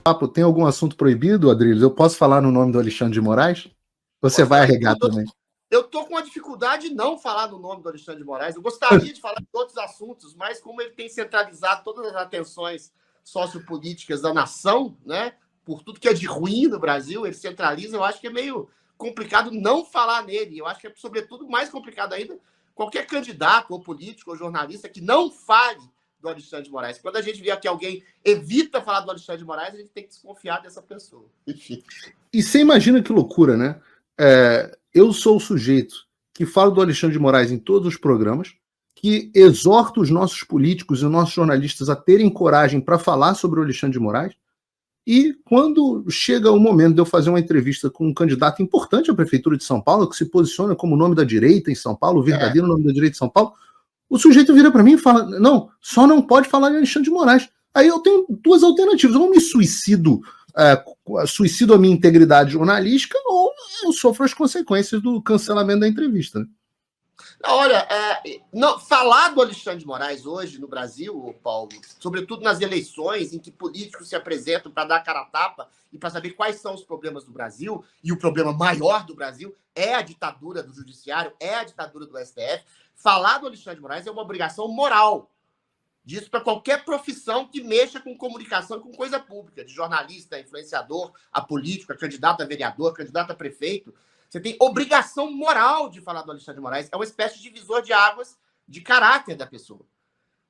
papo tem algum assunto proibido, Adriles? Eu posso falar no nome do Alexandre de Moraes? Você vai arregar também? Eu estou com uma dificuldade de não falar no nome do Alexandre de Moraes. Eu gostaria de falar de outros assuntos, mas como ele tem centralizado todas as atenções sociopolíticas da nação, né, por tudo que é de ruim no Brasil, ele centraliza, eu acho que é meio complicado não falar nele. Eu acho que é, sobretudo, mais complicado ainda qualquer candidato ou político ou jornalista que não fale do Alexandre de Moraes. Quando a gente vê que alguém evita falar do Alexandre de Moraes, a gente tem que desconfiar dessa pessoa. Enfim. E você imagina que loucura, né? Eu sou o sujeito que fala do Alexandre de Moraes em todos os programas, que exorta os nossos políticos e os nossos jornalistas a terem coragem para falar sobre o Alexandre de Moraes, e quando chega o momento de eu fazer uma entrevista com um candidato importante à Prefeitura de São Paulo, que se posiciona como o nome da direita em São Paulo, o verdadeiro nome da direita em São Paulo, o sujeito vira para mim e fala, não, só não pode falar de Alexandre de Moraes. Aí eu tenho duas alternativas, ou me suicido a minha integridade jornalística, ou eu sofro as consequências do cancelamento da entrevista. Né? Olha, falar do Alexandre de Moraes hoje no Brasil, Paulo, sobretudo nas eleições em que políticos se apresentam para dar cara a tapa e para saber quais são os problemas do Brasil, e o problema maior do Brasil é a ditadura do judiciário, é a ditadura do STF, falar do Alexandre de Moraes é uma obrigação moral. Disso para qualquer profissão que mexa com comunicação, com coisa pública, de jornalista, influenciador, a político, a candidato a vereador, candidato a prefeito. Você tem obrigação moral de falar do Alexandre de Moraes. É uma espécie de divisor de águas de caráter da pessoa.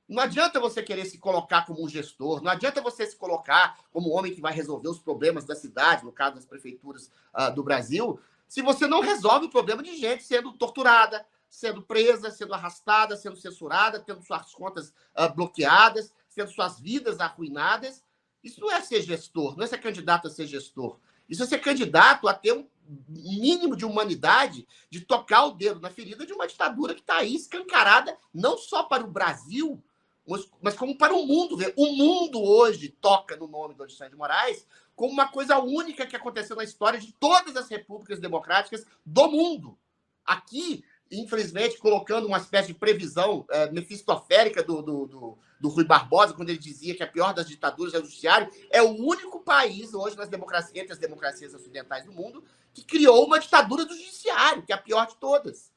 Não adianta você querer se colocar como um gestor, não adianta você se colocar como um homem que vai resolver os problemas da cidade, no caso das prefeituras do Brasil, se você não resolve o problema de gente sendo torturada, sendo presa, sendo arrastada, sendo censurada, tendo suas contas bloqueadas, tendo suas vidas arruinadas. Isso não é ser gestor, não é ser candidato a ser gestor. Isso é ser candidato a ter um mínimo de humanidade, de tocar o dedo na ferida de uma ditadura que está aí escancarada, não só para o Brasil, mas como para o mundo. O mundo hoje toca no nome do Alexandre de Moraes como uma coisa única que aconteceu na história de todas as repúblicas democráticas do mundo. Aqui, infelizmente, colocando uma espécie de previsão mefistoférica do Rui Barbosa, quando ele dizia que a pior das ditaduras é o judiciário, é o único país hoje entre as democracias ocidentais do mundo que criou uma ditadura do judiciário, que é a pior de todas.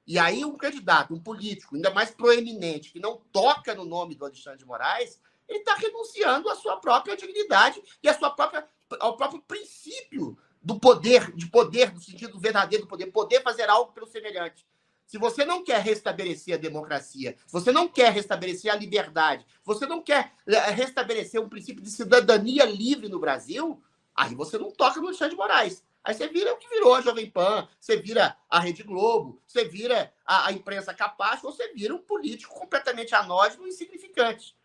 E aí um candidato, um político, ainda mais proeminente, que não toca no nome do Alexandre de Moraes, ele está renunciando à sua própria dignidade e ao próprio princípio do poder, no sentido verdadeiro do poder fazer algo pelo semelhante. Se você não quer restabelecer a democracia, se você não quer restabelecer a liberdade, se você não quer restabelecer um princípio de cidadania livre no Brasil, aí você não toca no Alexandre de Moraes. Aí você vira o que virou a Jovem Pan, você vira a Rede Globo, você vira a imprensa capaz, ou você vira um político completamente anódino e insignificante.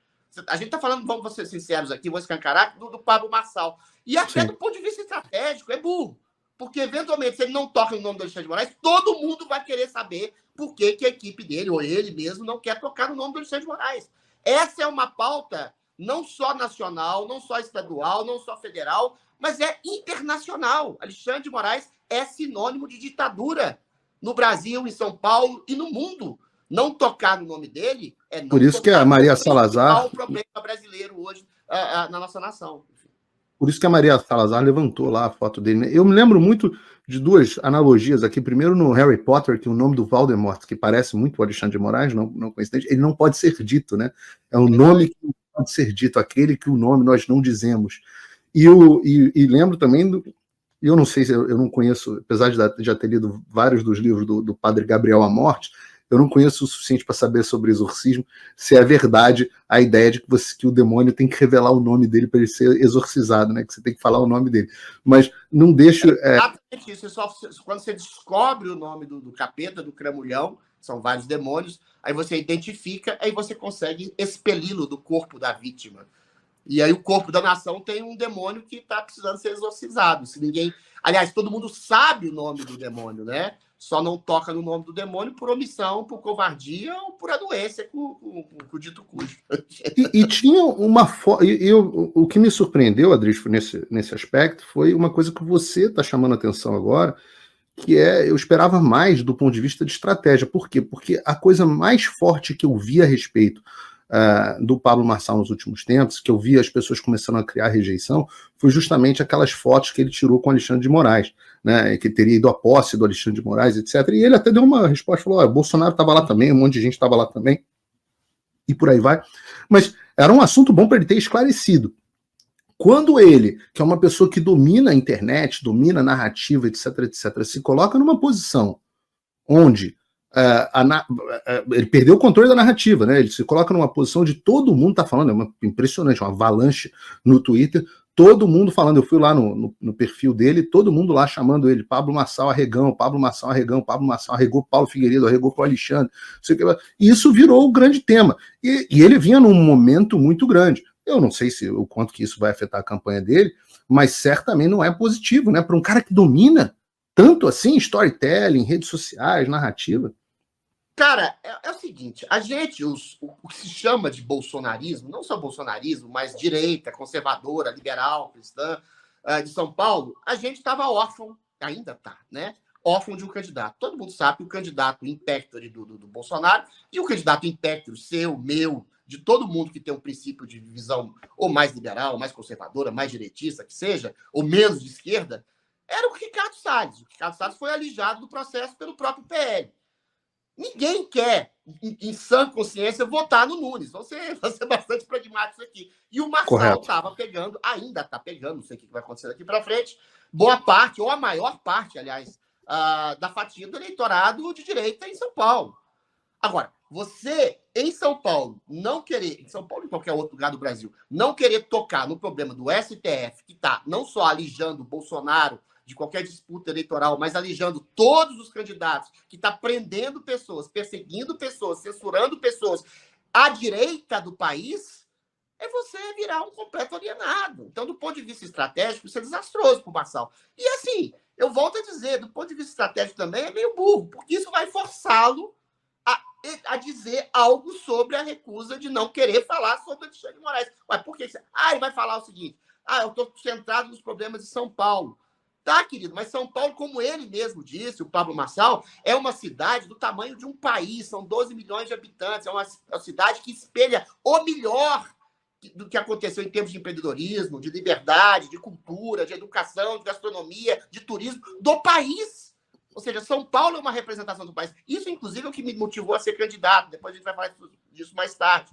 A gente está falando, vamos ser sinceros aqui, vou escancarar, do Pablo Marçal. E até do ponto de vista estratégico, é burro. Porque, eventualmente, se ele não toca no nome do Alexandre de Moraes, todo mundo vai querer saber por que a equipe dele, ou ele mesmo, não quer tocar no nome do Alexandre de Moraes. Essa é uma pauta não só nacional, não só estadual, não só federal, mas é internacional. Alexandre de Moraes é sinônimo de ditadura no Brasil, em São Paulo e no mundo. Não tocar no nome dele é não. Por isso que a Maria Salazar... o problema brasileiro hoje na nossa nação. Por isso que a Maria Salazar levantou lá a foto dele. Né? Eu me lembro muito de duas analogias aqui. Primeiro, no Harry Potter, que o nome do Voldemort, que parece muito o Alexandre de Moraes, não coincidente, ele não pode ser dito, né? É um nome que não pode ser dito, aquele que o nome nós não dizemos. E lembro também, eu não sei se eu não conheço, apesar de já ter lido vários dos livros do Padre Gabriel à Morte, eu não conheço o suficiente para saber sobre exorcismo, se é verdade a ideia de que o demônio tem que revelar o nome dele para ele ser exorcizado, né? Que você tem que falar o nome dele. Mas não deixa... Exatamente isso. Quando você descobre o nome do capeta, do cramulhão, são vários demônios, aí você identifica, aí você consegue expeli-lo do corpo da vítima. E aí o corpo da nação tem um demônio que está precisando ser exorcizado. Se ninguém... Aliás, todo mundo sabe o nome do demônio, né? Só não toca no nome do demônio por omissão, por covardia ou por anuência com o dito cujo. E tinha uma forma... O que me surpreendeu, Adriles, nesse aspecto, foi uma coisa que você está chamando a atenção agora, que eu esperava mais do ponto de vista de estratégia. Por quê? Porque a coisa mais forte que eu vi a respeito do Pablo Marçal nos últimos tempos, que eu vi as pessoas começando a criar rejeição, foi justamente aquelas fotos que ele tirou com Alexandre de Moraes, né, que teria ido à posse do Alexandre de Moraes, etc. E ele até deu uma resposta, falou, Bolsonaro estava lá também, um monte de gente estava lá também, e por aí vai. Mas era um assunto bom para ele ter esclarecido. Quando ele, que é uma pessoa que domina a internet, domina a narrativa, etc., se coloca numa posição onde ele perdeu o controle da narrativa, né? Ele se coloca numa posição onde todo mundo está falando, impressionante, uma avalanche no Twitter, todo mundo falando. Eu fui lá no perfil dele, todo mundo lá chamando ele, Pablo Marçal arregão, Pablo Marçal arregão, Pablo Marçal arregou Paulo Figueiredo, arregou para o Alexandre, não sei o que. E isso virou o grande tema. E ele vinha num momento muito grande. Eu não sei o quanto que isso vai afetar a campanha dele, mas certamente não é positivo, né? Para um cara que domina tanto assim, storytelling, redes sociais, narrativa. Cara, é o seguinte, a gente, o que se chama de bolsonarismo, não só bolsonarismo, mas direita, conservadora, liberal, cristã, de São Paulo, a gente estava órfão, ainda está, né? Órfão de um candidato. Todo mundo sabe que o candidato impector do Bolsonaro e o candidato impector seu, meu, de todo mundo que tem um princípio de visão ou mais liberal, mais conservadora, mais direitista, que seja, ou menos de esquerda, era o Ricardo Salles. O Ricardo Salles foi alijado do processo pelo próprio PL. Ninguém quer, em sã consciência, votar no Nunes. Vou ser bastante pragmático aqui. E o Marçal estava pegando, ainda está pegando, não sei o que vai acontecer daqui para frente, boa parte, ou a maior parte, aliás, da fatia do eleitorado de direita em São Paulo. Agora, você, em São Paulo, não querer, em São Paulo e em qualquer outro lugar do Brasil, não querer tocar no problema do STF, que está não só alijando o Bolsonaro de qualquer disputa eleitoral, mas alijando todos os candidatos, que está prendendo pessoas, perseguindo pessoas, censurando pessoas à direita do país, é você virar um completo alienado. Então, do ponto de vista estratégico, isso é desastroso para o Marçal. E assim, eu volto a dizer, do ponto de vista estratégico também é meio burro, porque isso vai forçá-lo a dizer algo sobre a recusa de não querer falar sobre o Alexandre de Moraes. Mas por que? Ele vai falar o seguinte, eu estou centrado nos problemas de São Paulo. Tá, querido, mas São Paulo, como ele mesmo disse, o Pablo Marçal, é uma cidade do tamanho de um país, são 12 milhões de habitantes, é uma cidade que espelha o melhor do que aconteceu em termos de empreendedorismo, de liberdade, de cultura, de educação, de gastronomia, de turismo, do país. Ou seja, São Paulo é uma representação do país. Isso, inclusive, é o que me motivou a ser candidato. Depois a gente vai falar disso mais tarde.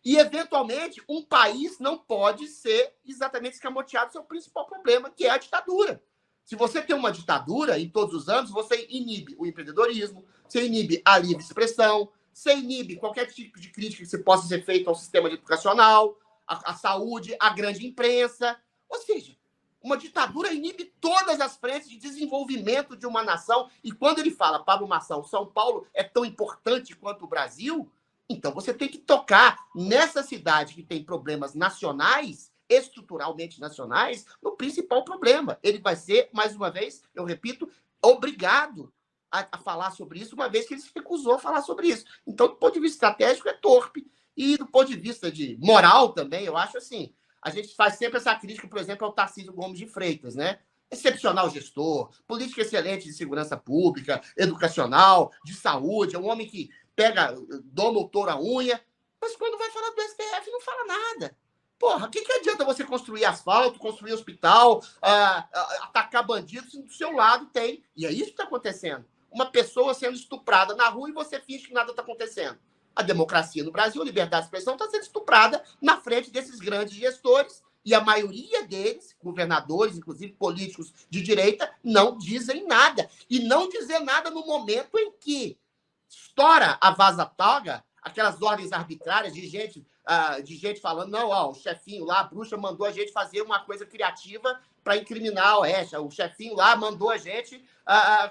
E, eventualmente, um país não pode ser exatamente escamoteado do seu principal problema, que é a ditadura. Se você tem uma ditadura, em todos os anos, você inibe o empreendedorismo, você inibe a livre expressão, você inibe qualquer tipo de crítica que você possa ser feita ao sistema educacional, à saúde, à grande imprensa. Ou seja, uma ditadura inibe todas as frentes de desenvolvimento de uma nação. E quando ele fala, Pablo Marçal, São Paulo é tão importante quanto o Brasil, então você tem que tocar nessa cidade que tem problemas nacionais, estruturalmente nacionais, no principal problema. Ele vai ser, mais uma vez, eu repito, obrigado a falar sobre isso, uma vez que ele se recusou a falar sobre isso. Então, do ponto de vista estratégico, é torpe. E do ponto de vista de moral também, eu acho assim, a gente faz sempre essa crítica, por exemplo, ao Tarcísio Gomes de Freitas, né? Excepcional gestor, política excelente de segurança pública, educacional, de saúde, é um homem que doma o touro à unha, mas quando vai falar do STF, não fala nada. Porra, o que adianta você construir asfalto, construir hospital, atacar bandidos, se do seu lado tem. E é isso que está acontecendo. Uma pessoa sendo estuprada na rua e você finge que nada está acontecendo. A democracia no Brasil, a liberdade de expressão, está sendo estuprada na frente desses grandes gestores e a maioria deles, governadores, inclusive políticos de direita, não dizem nada. E não dizer nada no momento em que estoura a vaza-toga, aquelas ordens arbitrárias de gente falando, não, o chefinho lá, a bruxa, mandou a gente fazer uma coisa criativa para incriminar o chefinho lá mandou a gente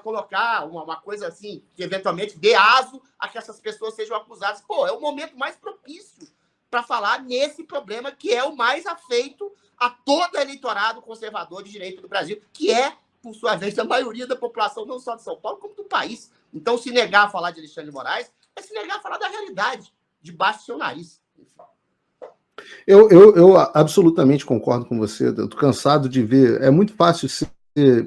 colocar uma coisa assim, que eventualmente dê aso a que essas pessoas sejam acusadas. Pô, é o momento mais propício para falar nesse problema que é o mais afeito a todo eleitorado conservador de direita do Brasil, que é, por sua vez, a maioria da população, não só de São Paulo, como do país. Então, se negar a falar de Alexandre de Moraes é se negar a falar da realidade, debaixo do seu nariz. Eu absolutamente concordo com você. Eu estou cansado de ver. É muito fácil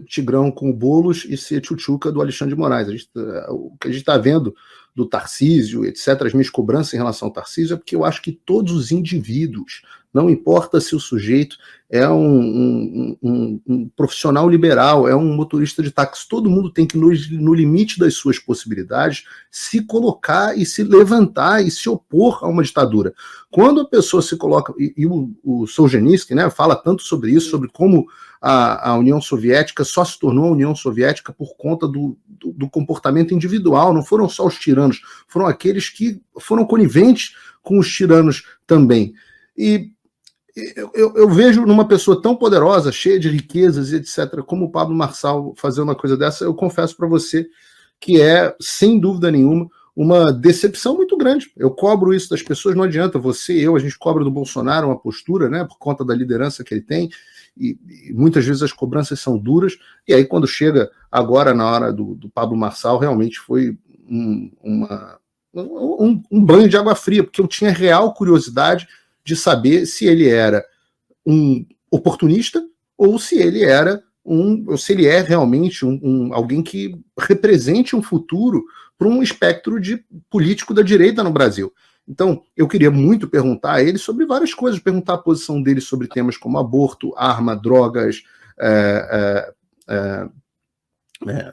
Tigrão com o Boulos e ser tchutchuca do Alexandre de Moraes. O que a gente está vendo do Tarcísio, etc., as minhas cobranças em relação ao Tarcísio é porque eu acho que todos os indivíduos, não importa se o sujeito é um profissional liberal, é um motorista de táxi, todo mundo tem que, no limite das suas possibilidades, se colocar e se levantar e se opor a uma ditadura. Quando a pessoa se coloca, e o Solzhenitsyn, né, fala tanto sobre isso, sobre como a União Soviética só se tornou a União Soviética por conta do comportamento individual, não foram só os tiranos, foram aqueles que foram coniventes com os tiranos também. E eu vejo numa pessoa tão poderosa, cheia de riquezas e etc., como o Pablo Marçal fazer uma coisa dessa, eu confesso para você que é, sem dúvida nenhuma, uma decepção muito grande. Eu cobro isso das pessoas, não adianta, você e eu, a gente cobra do Bolsonaro uma postura, né, por conta da liderança que ele tem, e muitas vezes as cobranças são duras, e aí quando chega agora na hora do Pablo Marçal, realmente foi um banho de água fria, porque eu tinha real curiosidade de saber se ele era um oportunista ou se ele era ou se ele é realmente alguém que represente um futuro para um espectro de político da direita no Brasil. Então, eu queria muito perguntar a ele sobre várias coisas, perguntar a posição dele sobre temas como aborto, arma, drogas,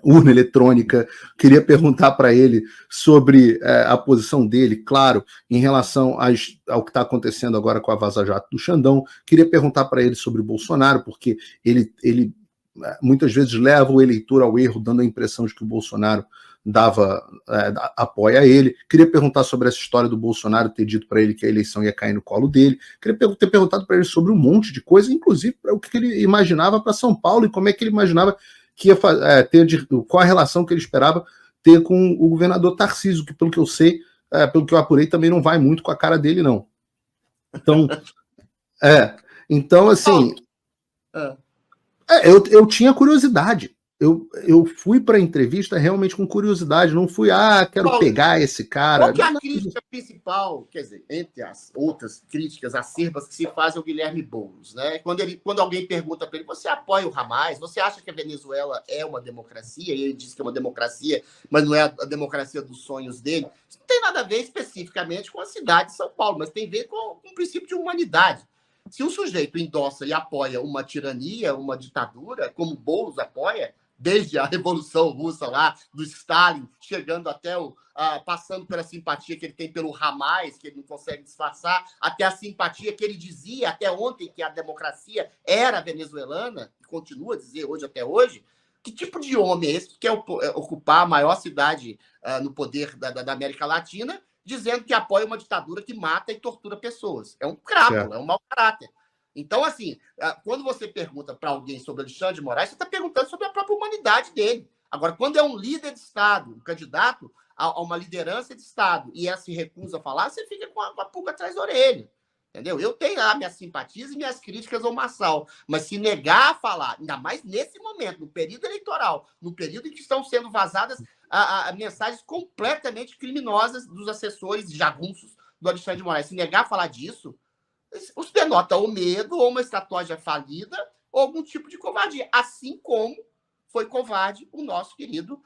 urna eletrônica. Queria perguntar para ele sobre a posição dele, claro, em relação ao que está acontecendo agora com a Vaza Jato do Xandão. Queria perguntar para ele sobre o Bolsonaro, porque ele muitas vezes leva o eleitor ao erro, dando a impressão de que o Bolsonaro apoia ele. Queria perguntar sobre essa história do Bolsonaro ter dito para ele que a eleição ia cair no colo dele. Queria ter perguntado para ele sobre um monte de coisa, inclusive o que ele imaginava para São Paulo e como é que ele imaginava que ia ter, qual a relação que ele esperava ter com o governador Tarcísio, que pelo que eu sei, pelo que eu apurei, também não vai muito com a cara dele, não. Então assim, eu tinha curiosidade. Eu fui para a entrevista realmente com curiosidade, não fui, quero pegar esse cara. Qual que é a crítica principal, quer dizer, entre as outras críticas acerbas que se fazem ao Guilherme Boulos, né? Quando alguém pergunta para ele, você apoia o Hamas? Você acha que a Venezuela é uma democracia? E ele diz que é uma democracia, mas não é a democracia dos sonhos dele. Isso não tem nada a ver especificamente com a cidade de São Paulo, mas tem a ver com o princípio de humanidade. Se um sujeito endossa e apoia uma tirania, uma ditadura, como Boulos apoia, desde a Revolução Russa lá, do Stalin, chegando até passando pela simpatia que ele tem pelo Hamas, que ele não consegue disfarçar, até a simpatia que ele dizia até ontem que a democracia era venezuelana, e continua a dizer hoje até hoje. Que tipo de homem é esse que quer ocupar a maior cidade no poder da América Latina, dizendo que apoia uma ditadura que mata e tortura pessoas? É um crápula, é um mau caráter. Então, assim, quando você pergunta para alguém sobre Alexandre de Moraes, você está perguntando sobre a própria humanidade dele. Agora, quando é um líder de Estado, um candidato a uma liderança de Estado, e ela se recusa a falar, você fica com a pulga atrás da orelha. Entendeu? Eu tenho lá minhas simpatias e minhas críticas ao Marçal, mas se negar a falar, ainda mais nesse momento, no período eleitoral, no período em que estão sendo vazadas mensagens completamente criminosas dos assessores jagunços do Alexandre de Moraes, se negar a falar disso, os denota ou medo, ou uma estratégia falida, ou algum tipo de covardia. Assim como foi covarde o nosso querido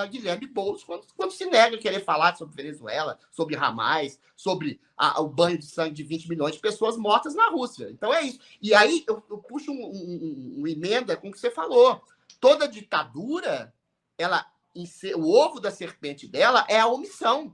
Guilherme Boulos, quando se nega a querer falar sobre Venezuela, sobre Hamas, sobre o banho de sangue de 20 milhões de pessoas mortas na Rússia. Então é isso. E aí eu puxo uma emenda com o que você falou. Toda ditadura, o ovo da serpente dela é a omissão.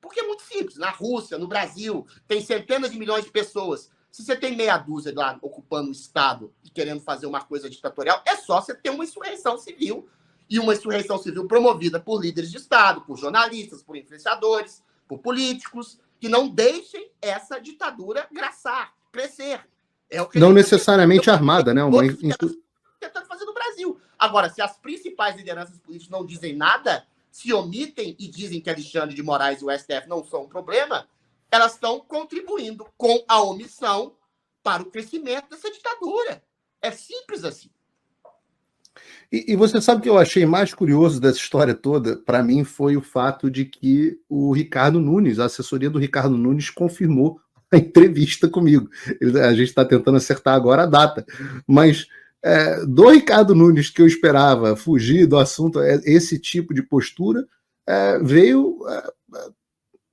Porque é muito simples. Na Rússia, no Brasil, tem centenas de milhões de pessoas. Se você tem meia dúzia lá ocupando o Estado e querendo fazer uma coisa ditatorial, é só você ter uma insurreição civil. E uma insurreição civil promovida por líderes de Estado, por jornalistas, por influenciadores, por políticos, que não deixem essa ditadura crescer. É o que não necessariamente armada, né? Tentando fazer no Brasil. Agora, se as principais lideranças políticas não dizem nada, se omitem e dizem que Alexandre de Moraes e o STF não são um problema, elas estão contribuindo com a omissão para o crescimento dessa ditadura. É simples assim. E você sabe o que eu achei mais curioso dessa história toda? Para mim foi o fato de que o Ricardo Nunes, a assessoria do Ricardo Nunes, confirmou a entrevista comigo. A gente está tentando acertar agora a data. Mas do Ricardo Nunes, que eu esperava fugir do assunto, esse tipo de postura, veio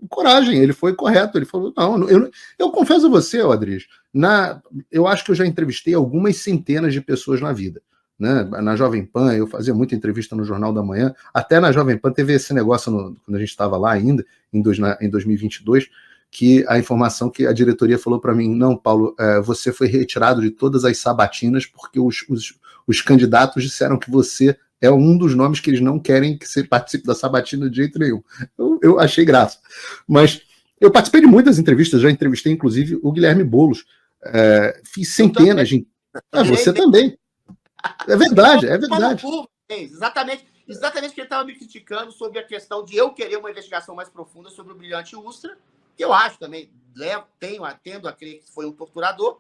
coragem, ele foi correto, ele falou, não, eu confesso a você, Adriles, eu acho que eu já entrevistei algumas centenas de pessoas na vida, né? Na Jovem Pan, eu fazia muita entrevista no Jornal da Manhã, até na Jovem Pan teve esse negócio, quando a gente estava lá ainda, em 2022, que a informação que a diretoria falou para mim, não, Paulo, você foi retirado de todas as sabatinas porque os candidatos disseram que você é um dos nomes que eles não querem que você participe da sabatina de jeito nenhum. Eu achei graça. Mas eu participei de muitas entrevistas, já entrevistei inclusive o Guilherme Boulos, fiz centenas de... você também. É verdade, é verdade. Exatamente que ele estava me criticando sobre a questão de eu querer uma investigação mais profunda sobre o Brilhante Ustra, que eu acho também, tendo a crer que foi um torturador,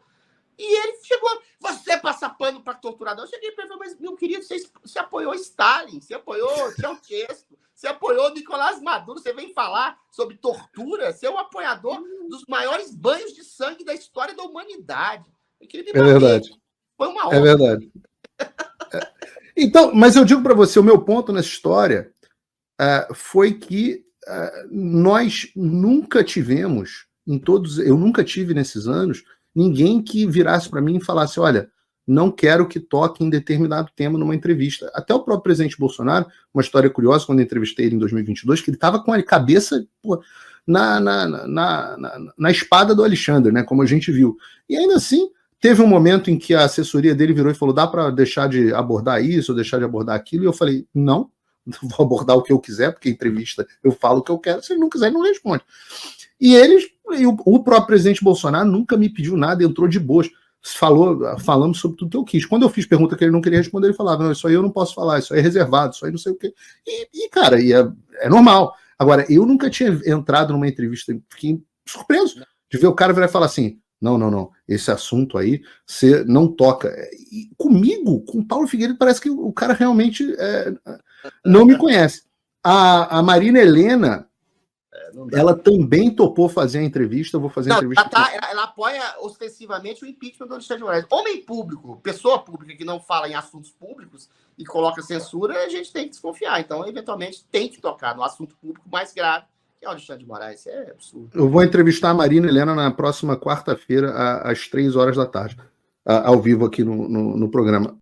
e ele chegou, você passa pano para torturador. Eu cheguei para ele, mas meu querido, você apoiou Stalin, você apoiou Ceausescu, você apoiou Nicolás Maduro, você vem falar sobre tortura, você é o apoiador dos maiores banhos de sangue da história da humanidade. É verdade. Foi uma honra. É verdade. Então, mas eu digo para você, o meu ponto nessa história foi que nós nunca tivemos, eu nunca tive nesses anos, ninguém que virasse para mim e falasse, olha, não quero que toque em determinado tema numa entrevista. Até o próprio presidente Bolsonaro, uma história curiosa, quando eu entrevistei ele em 2022, que ele estava com a cabeça na espada do Alexandre, né, como a gente viu. E ainda assim, teve um momento em que a assessoria dele virou e falou, dá para deixar de abordar isso, ou deixar de abordar aquilo? E eu falei, não, vou abordar o que eu quiser, porque entrevista eu falo o que eu quero, se ele não quiser, ele não responde. E o próprio presidente Bolsonaro nunca me pediu nada, entrou de boas. Falamos sobre tudo que eu quis. Quando eu fiz pergunta que ele não queria responder, ele falava, não, isso aí eu não posso falar, isso aí é reservado, isso aí não sei o quê. Cara, é normal. Agora, eu nunca tinha entrado numa entrevista, fiquei surpreso de ver o cara virar e falar assim, não, esse assunto aí, você não toca. E comigo, com o Paulo Figueiredo, parece que o cara realmente não me conhece. A Marina Helena, ela também topou fazer a entrevista. Eu vou fazer a entrevista. Ela apoia ostensivamente o impeachment do Alexandre de Moraes. Homem público, pessoa pública que não fala em assuntos públicos e coloca censura, a gente tem que desconfiar. Então, eventualmente, tem que tocar no assunto público mais grave, que é o Alexandre de Moraes. É absurdo. Eu vou entrevistar a Marina Helena na próxima quarta-feira, às 3 horas da tarde, ao vivo aqui no programa.